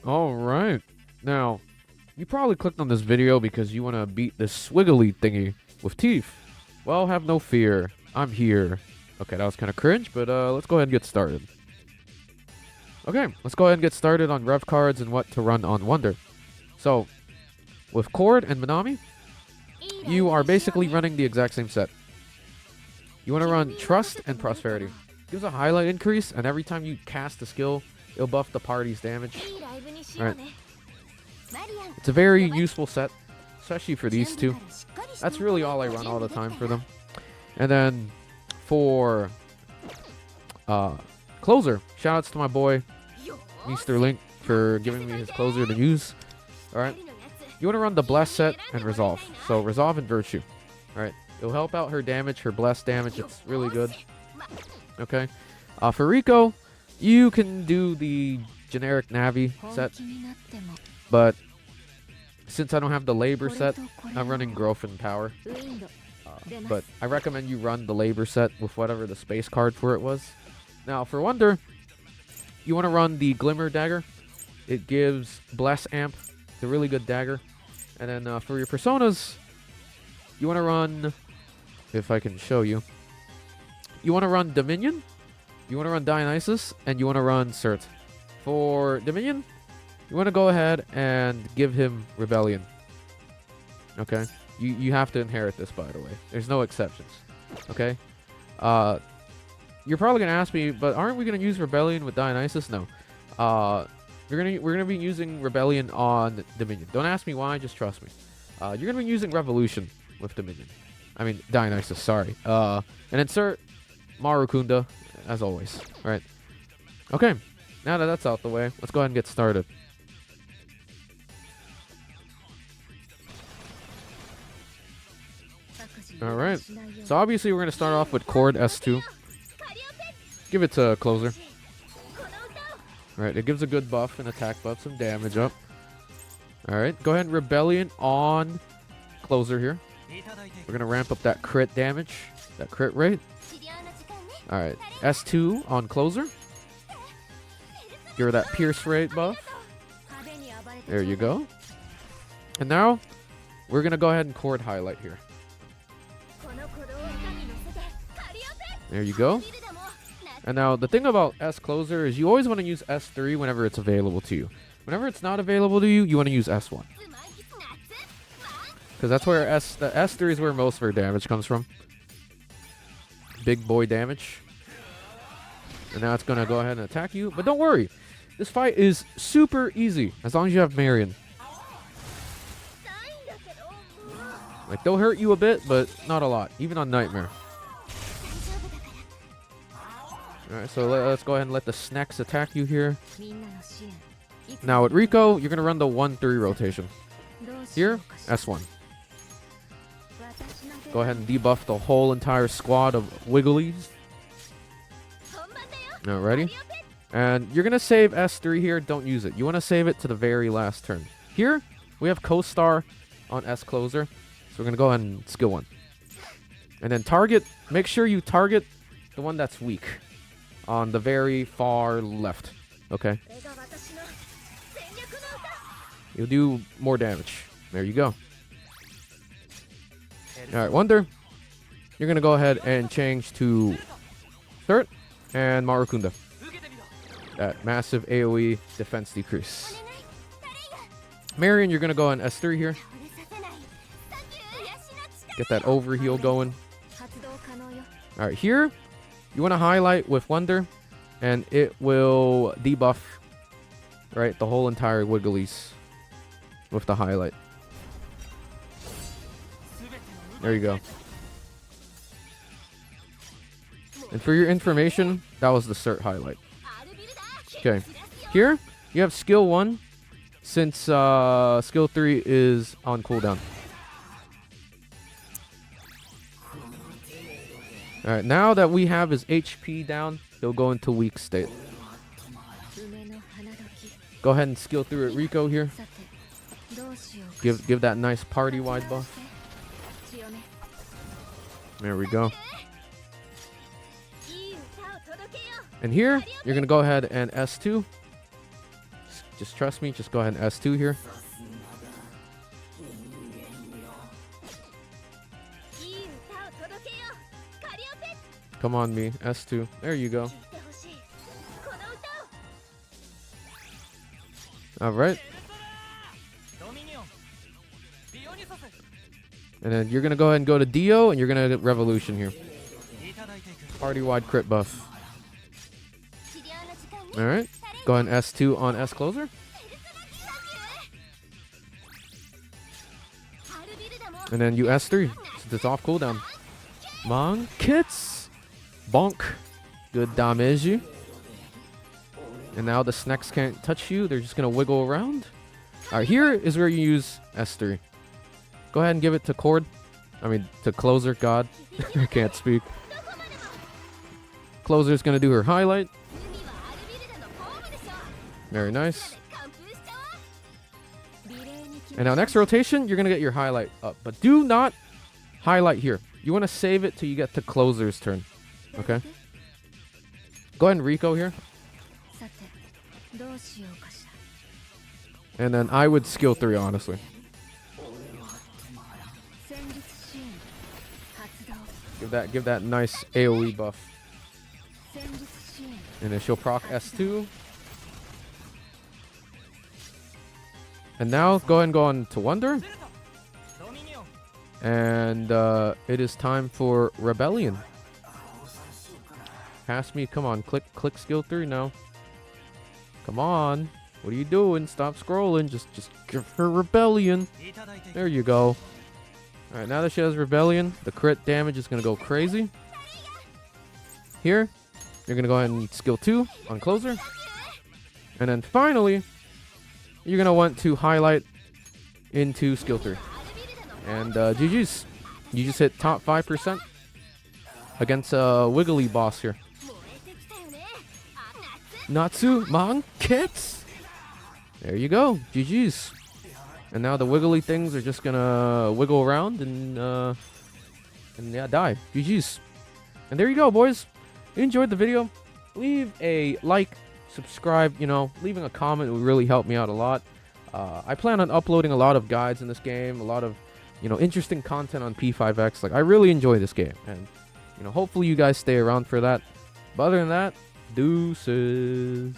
All right. Now, you probably clicked on this video because you want to beat this swiggly thingy with teeth. Well, have no fear. I'm here. Okay, that was kind of cringe, but let's go ahead and get started. Okay, let's go ahead and get started on Rev Cards and what to run on Wonder. So, with Cord and Manami, you are basically running the exact same set. You want to run Trust and Prosperity. Gives a highlight increase, and every time you cast a skill, it'll buff the party's damage. Alright. It's a very useful set, especially for these two. That's really all I run all the time for them. And then for closer, shoutouts to my boy Mr. Link for giving me his closer to use. Alright. You want to run the Bless set and Resolve. So Resolve and Virtue. Alright. It'll help out her damage, her Bless damage. It's really good. Okay. For Rico, you can do the generic Navi set. But since I don't have the Labor set, I'm running Growth and Power. But I recommend you run the Labor set with whatever the space card for it was. Now, for Wonder, you want to run the Glimmer Dagger. It gives Bless Amp. It's a really good dagger. And then for your Personas, you want to run, if I can show you, you want to run Dominion, you want to run Dionysus, and you want to run Cert. For Dominion, you want to go ahead and give him Rebellion. Okay? You have to inherit this, by the way. There's no exceptions. Okay? You're probably going to ask me, but aren't we going to use Rebellion with Dionysus? No. We're gonna be using Rebellion on Dominion. Don't ask me why, just trust me. You're gonna be using Revolution with Dominion. I mean Dionysus, sorry. And insert Marukunda, as always. Alright. Okay. Now that that's out the way, let's go ahead and get started. Alright. So obviously we're gonna start off with Cord S2. Give it to Closer. Alright, it gives a good buff and attack buff, some damage up. Alright, go ahead and Rebellion on Closer here. We're going to ramp up that crit damage, that crit rate. Alright, S2 on Closer. Give her that pierce rate buff. There you go. And now, we're going to go ahead and Cord highlight here. There you go. And now, the thing about S Closer is you always want to use S3 whenever it's available to you. Whenever it's not available to you, you want to use S1. Because that's where the S3 is where most of her damage comes from. Big boy damage. And now it's going to go ahead and attack you. But don't worry. This fight is super easy as long as you have Marion. Like, they'll hurt you a bit, but not a lot. Even on Nightmare. Alright, so let's go ahead and let the snacks attack you here. Now with Rico, you're going to run the 1-3 rotation. Here, S1. Go ahead and debuff the whole entire squad of Wigglies. Alrighty. And you're going to save S3 here. Don't use it. You want to save it to the very last turn. Here, we have Co-Star on S Closer. So we're going to go ahead and skill 1. And then target, make sure you target the one that's weak. On the very far left. Okay. You'll do more damage. There you go. Alright, Wonder. You're going to go ahead and change to Third and Marukunda. That massive AoE defense decrease. Marion, you're going to go on S3 here. Get that overheal going. Alright, here. You want to highlight with Wonder, and it will debuff, right, the whole entire Wigglies with the highlight. There you go. And for your information, that was the cert highlight. Okay. Here, you have skill 1, since skill 3 is on cooldown. Alright, now that we have his HP down, he'll go into weak state. Go ahead and skill through it, Rico here. Give that nice party-wide buff. There we go. And here, you're going to go ahead and S2. Just trust me. Just go ahead and S2 here. Come on, me. S2. There you go. Alright. And then you're going to go ahead and go to Dio, and you're going to get Revolution here. Party-wide crit buff. Alright. Go ahead and S2 on S closer. And then you S3. Since it's off cooldown. Mon kits. Bonk. Good damage. And now the snacks can't touch you. They're just going to wiggle around. Alright, here is where you use S3. Go ahead and give it to Cord. I mean, to Closer. God. I can't speak. Closer's going to do her highlight. Very nice. And now next rotation, you're going to get your highlight up. But do not highlight here. You want to save it till you get to Closer's turn. Okay? Go ahead and Rico here. And then I would skill 3, honestly. Give that nice AoE buff. And then she'll proc S2. And now go ahead and go on to Wonder. And it is time for Rebellion. Pass me. Come on. Click skill 3 now. Come on. What are you doing? Stop scrolling. Just give her Rebellion. There you go. Alright, now that she has Rebellion, the crit damage is going to go crazy. Here, you're going to go ahead and skill 2 on Closer. And then finally, you're going to want to highlight into skill 3. And GG's. You just hit top 5% against a Wiggly boss here. Natsu Mon kits. There you go. GG's. And now the wiggly things are just gonna wiggle around and yeah, die. GG's. And there you go, boys. If you enjoyed the video, leave a like, subscribe, leaving a comment would really help me out a lot. I plan on uploading a lot of guides in this game, a lot of, interesting content on P5X. Like, I really enjoy this game, and, hopefully you guys stay around for that. But other than that, deuces.